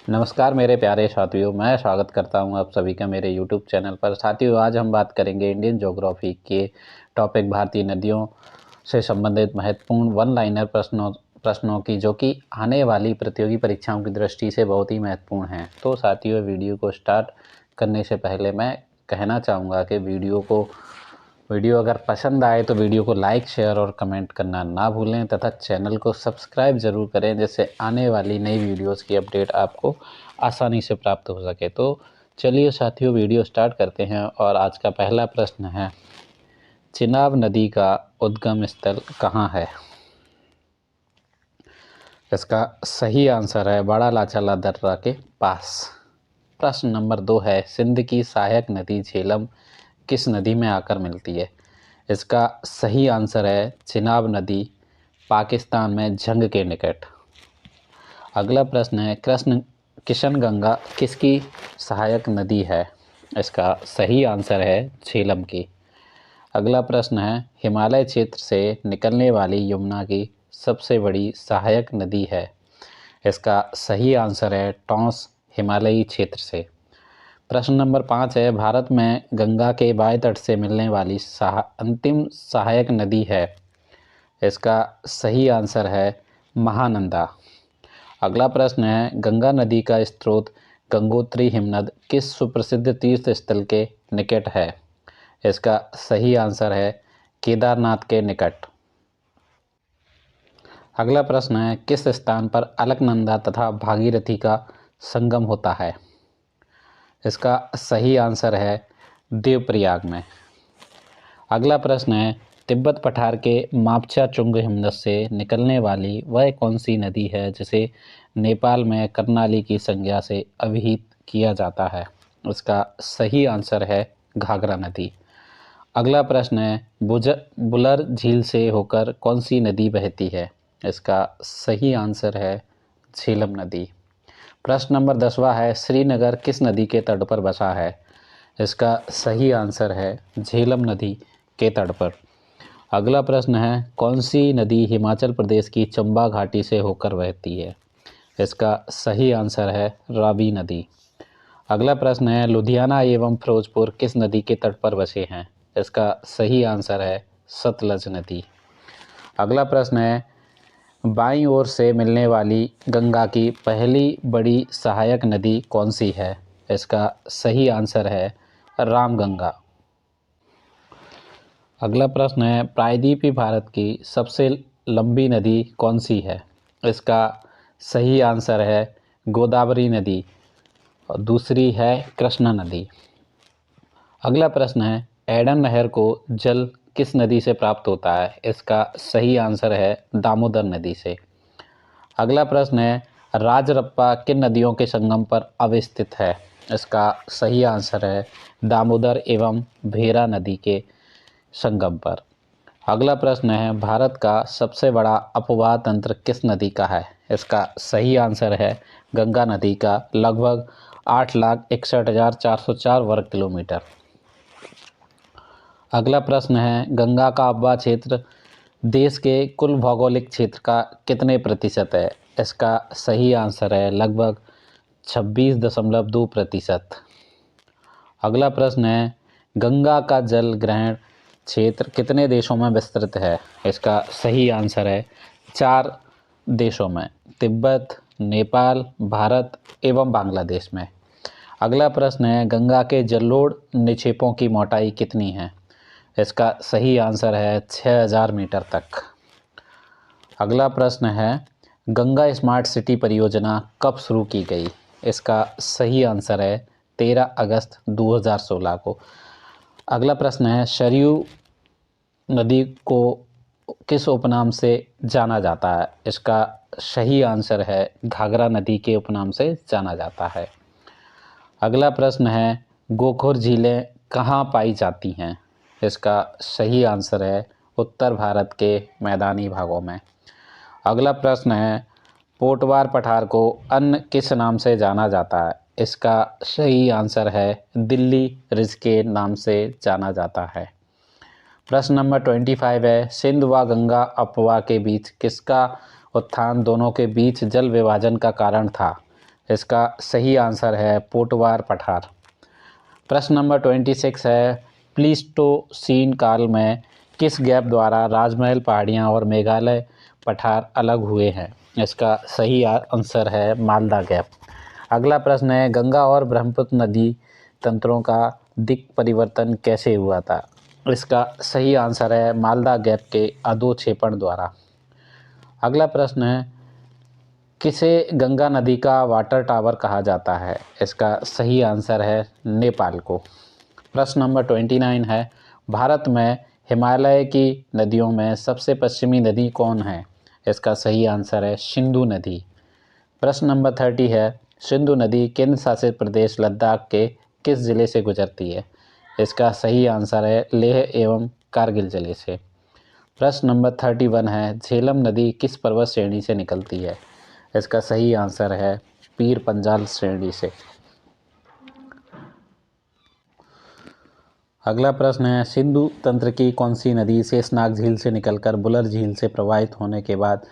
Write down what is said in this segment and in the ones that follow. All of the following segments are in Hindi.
नमस्कार मेरे प्यारे साथियों, मैं स्वागत करता हूं आप सभी का मेरे YouTube चैनल पर। साथियों, आज हम बात करेंगे इंडियन ज्योग्राफी के टॉपिक भारतीय नदियों से संबंधित महत्वपूर्ण वन लाइनर प्रश्नों की, जो कि आने वाली प्रतियोगी परीक्षाओं की दृष्टि से बहुत ही महत्वपूर्ण हैं। तो साथियों, वीडियो को स्टार्ट करने से पहले मैं कहना चाहूँगा कि वीडियो अगर पसंद आए तो वीडियो को लाइक, शेयर और कमेंट करना ना भूलें तथा चैनल को सब्सक्राइब ज़रूर करें, जिससे आने वाली नई वीडियोस की अपडेट आपको आसानी से प्राप्त हो सके। तो चलिए साथियों, वीडियो स्टार्ट करते हैं। और आज का पहला प्रश्न है, चिनाब नदी का उद्गम स्थल कहाँ है? इसका सही आंसर है बड़ा लाचला दर्रा के पास। प्रश्न नंबर 2 है, सिंध की सहायक नदी झेलम किस नदी में आकर मिलती है? इसका सही आंसर है चिनाब नदी, पाकिस्तान में जंग के निकट। अगला प्रश्न है, किशनगंगा किसकी सहायक नदी है? इसका सही आंसर है झेलम की। अगला प्रश्न है, हिमालय क्षेत्र से निकलने वाली यमुना की सबसे बड़ी सहायक नदी है? इसका सही आंसर है टॉन्स, हिमालयी क्षेत्र से। प्रश्न नंबर 5 है, भारत में गंगा के बाएं तट से मिलने वाली अंतिम सहायक नदी है? इसका सही आंसर है महानंदा। अगला प्रश्न है, गंगा नदी का स्रोत गंगोत्री हिमनद किस सुप्रसिद्ध तीर्थ स्थल के निकट है? इसका सही आंसर है केदारनाथ के निकट। अगला प्रश्न है, किस स्थान पर अलकनंदा तथा भागीरथी का संगम होता है? इसका सही आंसर है देवप्रयाग में। अगला प्रश्न है, तिब्बत पठार के मापचा चुंग हिमनद से निकलने वाली वह कौन सी नदी है जिसे नेपाल में कर्णाली की संज्ञा से अभिहित किया जाता है? इसका सही आंसर है घाघरा नदी। अगला प्रश्न है, बुलर झील से होकर कौन सी नदी बहती है? इसका सही आंसर है झेलम नदी। प्रश्न नंबर 10वां है, श्रीनगर किस नदी के तट पर बसा है? इसका सही आंसर है झेलम नदी के तट पर। अगला प्रश्न है, कौन सी नदी हिमाचल प्रदेश की चंबा घाटी से होकर बहती है? इसका सही आंसर है रावी नदी। अगला प्रश्न है, लुधियाना एवं फिरोजपुर किस नदी के तट पर बसे हैं? इसका सही आंसर है सतलज नदी। अगला प्रश्न है, बाईं ओर से मिलने वाली गंगा की पहली बड़ी सहायक नदी कौन सी है? इसका सही आंसर है रामगंगा। अगला प्रश्न है, प्रायद्वीपीय भारत की सबसे लंबी नदी कौन सी है? इसका सही आंसर है गोदावरी नदी और दूसरी है कृष्णा नदी। अगला प्रश्न है, एडन नहर को जल किस नदी से प्राप्त होता है? इसका सही आंसर है दामोदर नदी से। अगला प्रश्न है, राजरप्पा किन नदियों के संगम पर अवस्थित है? इसका सही आंसर है दामोदर एवं भेरा नदी के संगम पर। अगला प्रश्न है, भारत का सबसे बड़ा अपवाह तंत्र किस नदी का है? इसका सही आंसर है गंगा नदी का, लगभग 8,61,404 वर्ग किलोमीटर। अगला प्रश्न है, गंगा का अपवाह क्षेत्र देश के कुल भौगोलिक क्षेत्र का कितने प्रतिशत है? इसका सही आंसर है लगभग 26.2%। अगला प्रश्न है, गंगा का जल ग्रहण क्षेत्र कितने देशों में विस्तृत है? इसका सही आंसर है 4 देशों में, तिब्बत, नेपाल, भारत एवं बांग्लादेश में। अगला प्रश्न है, गंगा के जलोढ़ निक्षेपों की मोटाई कितनी है? इसका सही आंसर है 6000 मीटर तक। अगला प्रश्न है, गंगा स्मार्ट सिटी परियोजना कब शुरू की गई? इसका सही आंसर है 13 अगस्त 2016 को। अगला प्रश्न है, सरयू नदी को किस उपनाम से जाना जाता है? इसका सही आंसर है घाघरा नदी के उपनाम से जाना जाता है। अगला प्रश्न है, गोखुर झीलें कहाँ पाई जाती हैं? इसका सही आंसर है उत्तर भारत के मैदानी भागों में। अगला प्रश्न है, पोटवार पठार को अन्य किस नाम से जाना जाता है? इसका सही आंसर है दिल्ली रिज के नाम से जाना जाता है। प्रश्न नंबर 25 है, सिंध व गंगा अपवाह के बीच किसका उत्थान दोनों के बीच जल विभाजन का कारण था? इसका सही आंसर है पोटवार पठार। प्रश्न नंबर 26 है, प्लीस्टोसीन काल में किस गैप द्वारा राजमहल पहाड़ियाँ और मेघालय पठार अलग हुए हैं? इसका सही आंसर है मालदा गैप। अगला प्रश्न है, गंगा और ब्रह्मपुत्र नदी तंत्रों का दिक् परिवर्तन कैसे हुआ था? इसका सही आंसर है मालदा गैप के अधोक्षेपण द्वारा। अगला प्रश्न है, किसे गंगा नदी का वाटर टावर कहा जाता है? इसका सही आंसर है नेपाल को। प्रश्न नंबर 29 है, भारत में हिमालय की नदियों में सबसे पश्चिमी नदी कौन है? इसका सही आंसर है सिंधु नदी। प्रश्न नंबर 30 है, सिंधु नदी केंद्र शासित प्रदेश लद्दाख के किस जिले से गुजरती है? इसका सही आंसर है लेह एवं कारगिल जिले से। प्रश्न नंबर 31 है, झेलम नदी किस पर्वत श्रेणी से निकलती है? इसका सही आंसर है पीर पंजाल श्रेणी से। अगला प्रश्न है, सिंधु तंत्र की कौन सी नदी शेषनाग झील से निकलकर बुलर झील से प्रवाहित होने के बाद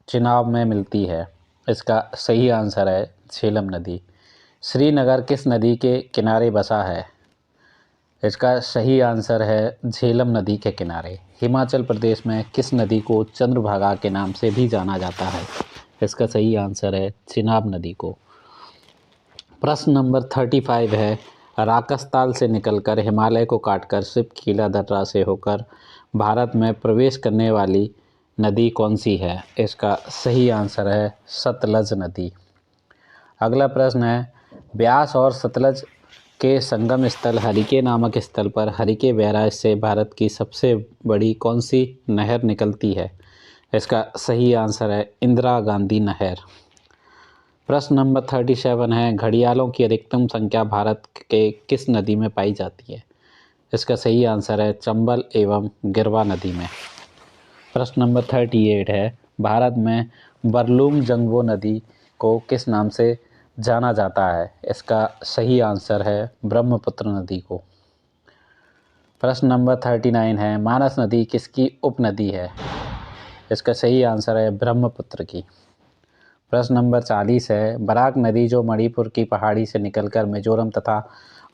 चिनाब में मिलती है? इसका सही आंसर है झेलम नदी। श्रीनगर किस नदी के किनारे बसा है? इसका सही आंसर है झेलम नदी के किनारे। हिमाचल प्रदेश में किस नदी को चंद्रभागा के नाम से भी जाना जाता है? इसका सही आंसर है चिनाब नदी को। प्रश्न नंबर 35 है, राकसताल से निकलकर हिमालय को काटकर शिपकीला दर्रा से होकर भारत में प्रवेश करने वाली नदी कौन सी है? इसका सही आंसर है सतलज नदी। अगला प्रश्न है, ब्यास और सतलज के संगम स्थल हरिके नामक स्थल पर हरिके बैराज से भारत की सबसे बड़ी कौन सी नहर निकलती है? इसका सही आंसर है इंदिरा गांधी नहर। प्रश्न नंबर 37 है, घड़ियालों की अधिकतम संख्या भारत के किस नदी में पाई जाती है? इसका सही आंसर है चंबल एवं गिरवा नदी में। प्रश्न नंबर 38 है, भारत में बरलुंग जंगवो नदी को किस नाम से जाना जाता है? इसका सही आंसर है ब्रह्मपुत्र नदी को। प्रश्न नंबर 39 है, मानस नदी किसकी उपनदी है? इसका सही आंसर है ब्रह्मपुत्र की। प्रश्न नंबर 40 है, बराक नदी जो मणिपुर की पहाड़ी से निकलकर मिजोरम तथा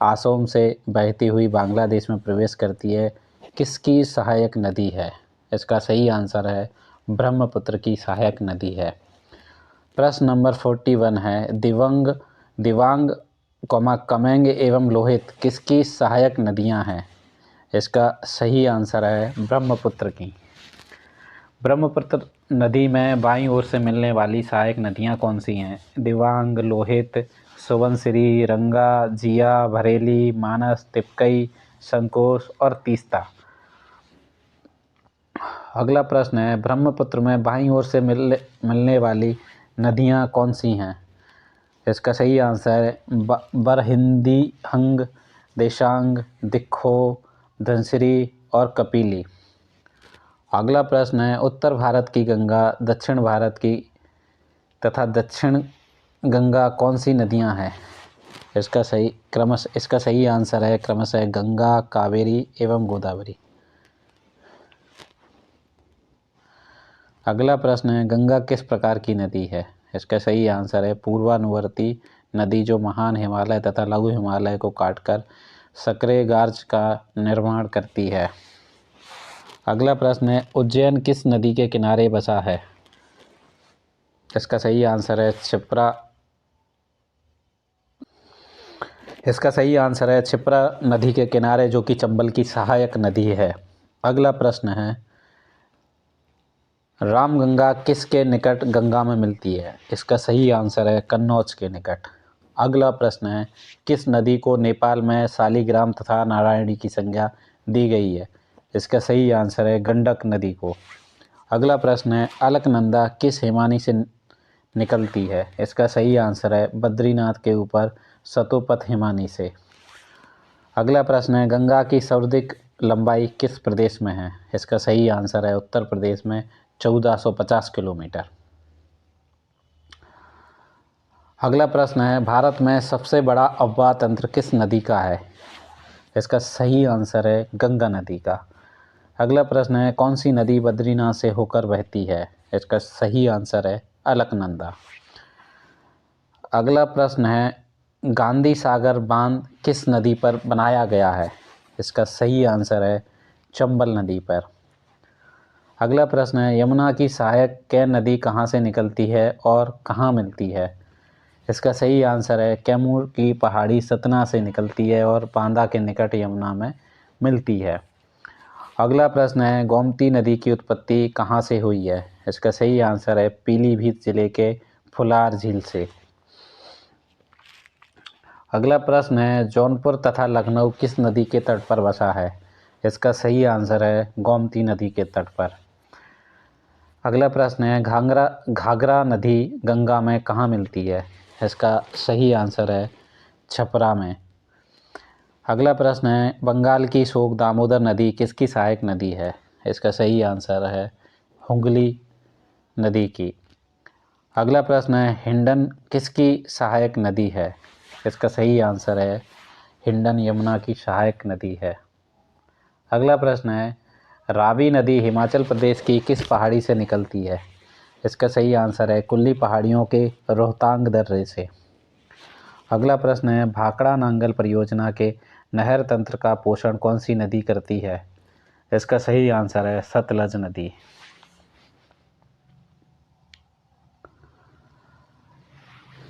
असम से बहती हुई बांग्लादेश में प्रवेश करती है, किसकी सहायक नदी है? इसका सही आंसर है ब्रह्मपुत्र की सहायक नदी है। प्रश्न नंबर 41 है, दिवांग कमेंग एवं लोहित किसकी सहायक नदियां हैं? इसका सही आंसर है ब्रह्मपुत्र की। ब्रह्मपुत्र नदी में बाईं ओर से मिलने वाली सहायक नदियां कौन सी हैं? दिवांग, लोहित, सुबनसिरी, रंगा, जिया, भरेली, मानस, तिपकई, संकोश और तीस्ता। अगला प्रश्न है, ब्रह्मपुत्र में बाईं ओर से मिलने वाली नदियां कौन सी हैं? इसका सही आंसर है बरहिंदी, हंग, देशांग, दिखो, धनसिरी और कपिली। अगला प्रश्न है, उत्तर भारत की गंगा, दक्षिण भारत की तथा दक्षिण गंगा कौन सी नदियां हैं? इसका सही आंसर है क्रमशः गंगा, कावेरी एवं गोदावरी। अगला प्रश्न है, गंगा किस प्रकार की नदी है? इसका सही आंसर है पूर्वानुवर्ती नदी जो महान हिमालय तथा लघु हिमालय को काटकर सक्रिय गार्ज का निर्माण करती है। अगला प्रश्न है, उज्जैन किस नदी के किनारे बसा है? इसका सही आंसर है क्षिप्रा। इसका सही आंसर है क्षिप्रा नदी के किनारे जो कि चंबल की सहायक नदी है। अगला प्रश्न है, रामगंगा किसके निकट गंगा में मिलती है? इसका सही आंसर है कन्नौज के निकट। अगला प्रश्न है, किस नदी को नेपाल में शालिग्राम तथा नारायणी की संज्ञा दी गई है? इसका सही आंसर है गंडक नदी को। अगला प्रश्न है, अलकनंदा किस हिमानी से निकलती है? इसका सही आंसर है बद्रीनाथ के ऊपर सतोपथ हिमानी से। अगला प्रश्न है, गंगा की सर्वाधिक लंबाई किस प्रदेश में है? इसका सही आंसर है उत्तर प्रदेश में 1450 किलोमीटर। अगला प्रश्न है, भारत में सबसे बड़ा अफवाह तंत्र किस नदी का है? इसका सही आंसर है गंगा नदी का। अगला प्रश्न है, कौन सी नदी बद्रीनाथ से होकर बहती है? इसका सही आंसर है अलकनंदा। अगला प्रश्न है, गांधी सागर बांध किस नदी पर बनाया गया है? इसका सही आंसर है चंबल नदी पर। अगला प्रश्न है, यमुना की सहायक कै नदी कहाँ से निकलती है और कहाँ मिलती है? इसका सही आंसर है कैमूर की पहाड़ी सतना से निकलती है और बांदा के निकट यमुना में मिलती है। अगला प्रश्न है, गोमती नदी की उत्पत्ति कहाँ से हुई है? इसका सही आंसर है पीलीभीत जिले के फुलार झील से। अगला प्रश्न है, जौनपुर तथा लखनऊ किस नदी के तट पर बसा है? इसका सही आंसर है गोमती नदी के तट पर। अगला प्रश्न है, घाघरा नदी गंगा में कहाँ मिलती है? इसका सही आंसर है छपरा में। अगला प्रश्न है, बंगाल की शोक दामोदर नदी किसकी सहायक नदी है? इसका सही आंसर है हुगली नदी की। अगला प्रश्न है, हिंडन किसकी सहायक नदी है? इसका सही आंसर है हिंडन यमुना की सहायक नदी है। अगला प्रश्न है, रावी नदी हिमाचल प्रदेश की किस पहाड़ी से निकलती है? इसका सही आंसर है कुल्ली पहाड़ियों के रोहतांग दर्रे से। अगला प्रश्न है, भाखड़ा नांगल परियोजना के नहर तंत्र का पोषण कौन सी नदी करती है? इसका सही आंसर है सतलज नदी।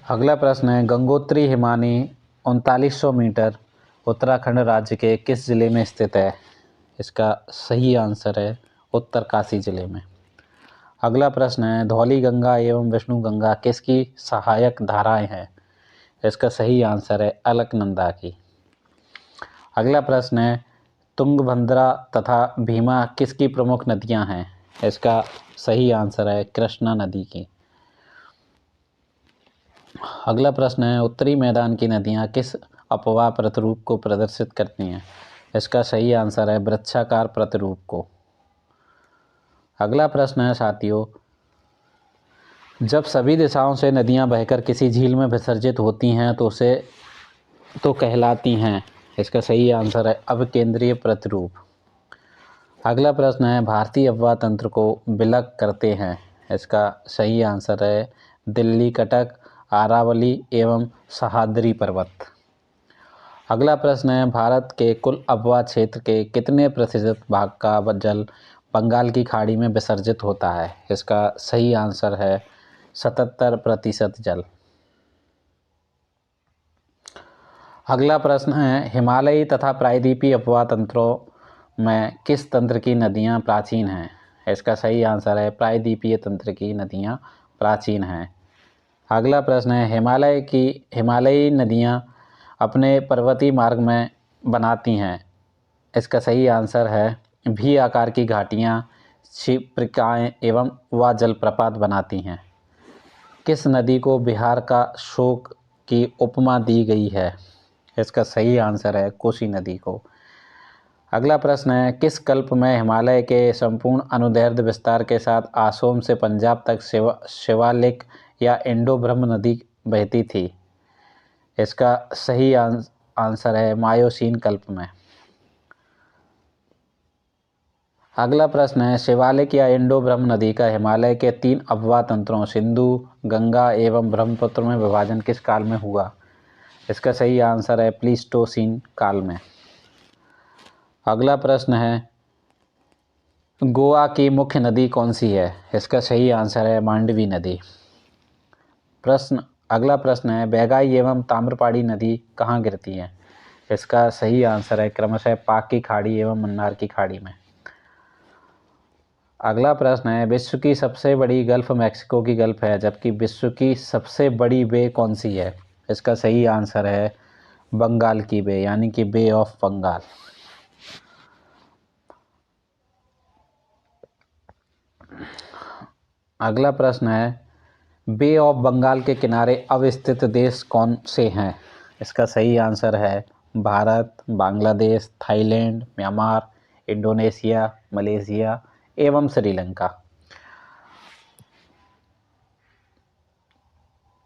अगला प्रश्न है, गंगोत्री हिमानी 3900 मीटर उत्तराखंड राज्य के किस जिले में स्थित है? इसका सही आंसर है उत्तरकाशी जिले में। अगला प्रश्न है, धौली गंगा एवं विष्णु गंगा किसकी सहायक धाराएं हैं? इसका सही आंसर है अलकनंदा की। अगला प्रश्न है, तुंगभद्रा तथा भीमा किसकी प्रमुख नदियां हैं? इसका सही आंसर है कृष्णा नदी की। अगला प्रश्न है, उत्तरी मैदान की नदियां किस अपवाह प्रतिरूप को प्रदर्शित करती हैं? इसका सही आंसर है वृक्षाकार प्रतिरूप को। अगला प्रश्न है साथियों, जब सभी दिशाओं से नदियां बहकर किसी झील में विसर्जित होती हैं तो कहलाती हैं? इसका सही आंसर है अवकेंद्रीय प्रतिरूप। अगला प्रश्न है, भारतीय अपवाह तंत्र को विलग करते हैं? इसका सही आंसर है दिल्ली, कटक, अरावली एवं सह्याद्री पर्वत। अगला प्रश्न है, भारत के कुल अपवाह क्षेत्र के कितने प्रतिशत भाग का जल बंगाल की खाड़ी में विसर्जित होता है? इसका सही आंसर है 77% जल। अगला प्रश्न है, हिमालयी तथा प्रायद्वीपीय अपवाह तंत्रों में किस तंत्र की नदियां प्राचीन हैं? इसका सही आंसर है प्रायद्वीपीय तंत्र की नदियां प्राचीन हैं। अगला प्रश्न है, हिमालयी नदियां अपने पर्वतीय मार्ग में बनाती हैं? इसका सही आंसर है भी आकार की घाटियां, क्षिप्रिकाएं एवं व जलप्रपात बनाती हैं। किस नदी को बिहार का शोक की उपमा दी गई है? इसका सही आंसर है कोसी नदी को। अगला प्रश्न है, किस कल्प में हिमालय के संपूर्ण अनुदैर्ध्य विस्तार के साथ असोम से पंजाब तक शिवालिक या इंडो ब्रह्म नदी बहती थी? इसका सही आंसर है मायोसीन कल्प में। अगला प्रश्न है, शिवालिक या इंडो ब्रह्म नदी का हिमालय के 3 अपवाह तंत्रों सिंधु, गंगा एवं ब्रह्मपुत्र में विभाजन किस काल में हुआ? इसका सही आंसर है प्लीस्टोसीन काल में। अगला प्रश्न है, गोवा की मुख्य नदी कौन सी है? इसका सही आंसर है मांडवी नदी। अगला प्रश्न है, बैगाई एवं ताम्रपाड़ी नदी कहाँ गिरती है? इसका सही आंसर है क्रमशः पाक की खाड़ी एवं मन्नार की खाड़ी में। अगला प्रश्न है, विश्व की सबसे बड़ी गल्फ मैक्सिको की गल्फ है, जबकि विश्व की सबसे बड़ी बे कौन सी है? इसका सही आंसर है बंगाल की बे, यानी कि बे ऑफ बंगाल। अगला प्रश्न है, बे ऑफ बंगाल के किनारे अवस्थित देश कौन से हैं? इसका सही आंसर है Bharat, Bangladesh, Thailand, Myanmar, Indonesia, Malaysia एवं श्रीलंका।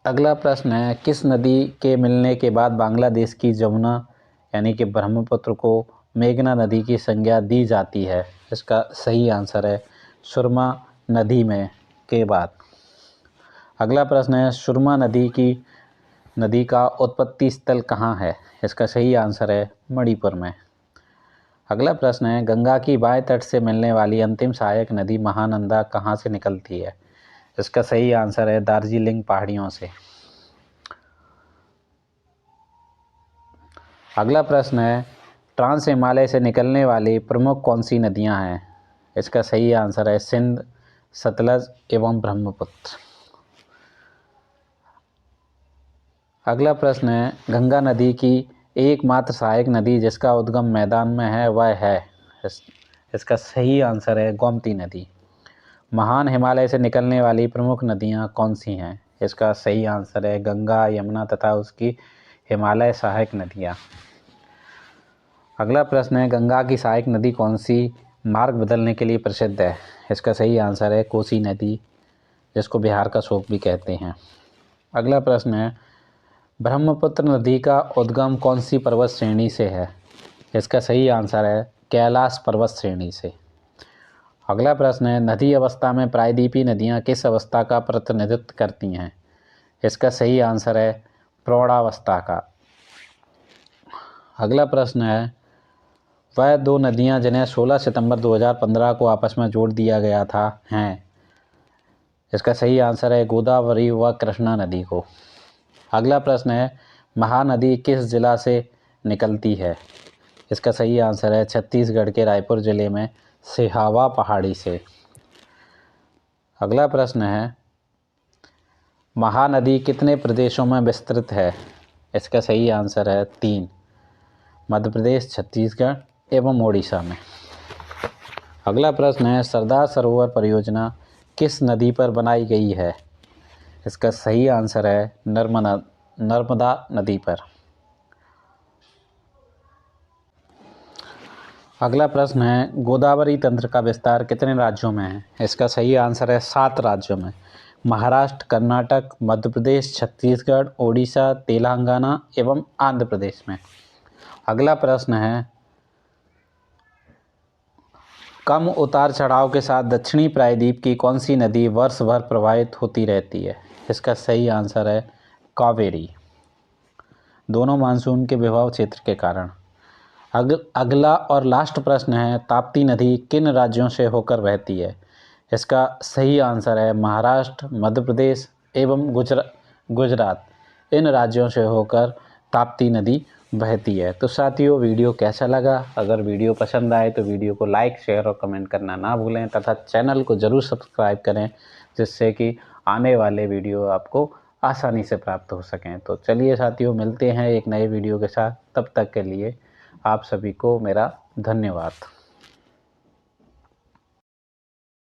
अगला प्रश्न है, किस नदी के मिलने के बाद बांग्लादेश की जमुना यानी कि ब्रह्मपुत्र को मेघना नदी की संज्ञा दी जाती है? इसका सही आंसर है सुरमा नदी में के बाद। अगला प्रश्न है, सुरमा नदी की नदी का उत्पत्ति स्थल कहाँ है? इसका सही आंसर है मणिपुर में। अगला प्रश्न है, गंगा की बाएं तट से मिलने वाली अंतिम सहायक नदी महानंदा कहाँ से निकलती है? इसका सही आंसर है दार्जिलिंग पहाड़ियों से। अगला प्रश्न है, ट्रांस हिमालय से निकलने वाली प्रमुख कौन सी नदियां हैं? इसका सही आंसर है सिंध, सतलज एवं ब्रह्मपुत्र। अगला प्रश्न है, गंगा नदी की एकमात्र सहायक नदी जिसका उद्गम मैदान में है वह है? इसका सही आंसर है गोमती नदी। महान हिमालय से निकलने वाली प्रमुख नदियां कौन सी हैं? इसका सही आंसर है गंगा, यमुना तथा उसकी हिमालय सहायक नदियां। अगला प्रश्न है, गंगा की सहायक नदी कौन सी मार्ग बदलने के लिए प्रसिद्ध है? इसका सही आंसर है कोसी नदी, जिसको बिहार का शोक भी कहते हैं। अगला प्रश्न है, ब्रह्मपुत्र नदी का उद्गम कौन सी पर्वत श्रेणी से है? इसका सही आंसर है कैलाश पर्वत श्रेणी से। अगला प्रश्न है, नदी अवस्था में प्रायद्वीपीय नदियाँ किस अवस्था का प्रतिनिधित्व करती हैं? इसका सही आंसर है प्रौढ़ावस्था का। अगला प्रश्न है, वह दो नदियां जिन्हें 16 सितंबर 2015 को आपस में जोड़ दिया गया था हैं? इसका सही आंसर है गोदावरी व कृष्णा नदी को। अगला प्रश्न है, महानदी किस जिला से निकलती है? इसका सही आंसर है छत्तीसगढ़ के रायपुर जिले में सिहावा पहाड़ी से। अगला प्रश्न है, महानदी कितने प्रदेशों में विस्तृत है? इसका सही आंसर है 3, मध्य प्रदेश, छत्तीसगढ़ एवं ओडिशा में। अगला प्रश्न है, सरदार सरोवर परियोजना किस नदी पर बनाई गई है? इसका सही आंसर है नर्मदा नदी पर। अगला प्रश्न है, गोदावरी तंत्र का विस्तार कितने राज्यों में है? इसका सही आंसर है 7 राज्यों में, महाराष्ट्र, कर्नाटक, मध्य प्रदेश, छत्तीसगढ़, ओडिशा, तेलंगाना एवं आंध्र प्रदेश में। अगला प्रश्न है, कम उतार चढ़ाव के साथ दक्षिणी प्रायद्वीप की कौन सी नदी वर्ष भर प्रवाहित होती रहती है? इसका सही आंसर है कावेरी, दोनों मानसून के विभव क्षेत्र के कारण। अगला और लास्ट प्रश्न है, ताप्ती नदी किन राज्यों से होकर बहती है? इसका सही आंसर है महाराष्ट्र, मध्य प्रदेश एवं गुजरात, इन राज्यों से होकर ताप्ती नदी बहती है। तो साथियों, वीडियो कैसा लगा? अगर वीडियो पसंद आए तो वीडियो को लाइक, शेयर और कमेंट करना ना भूलें तथा चैनल को ज़रूर सब्सक्राइब करें, जिससे कि आने वाले वीडियो आपको आसानी से प्राप्त हो सकें। तो चलिए साथियों, मिलते हैं एक नए वीडियो के साथ। तब तक के लिए आप सभी को मेरा धन्यवाद।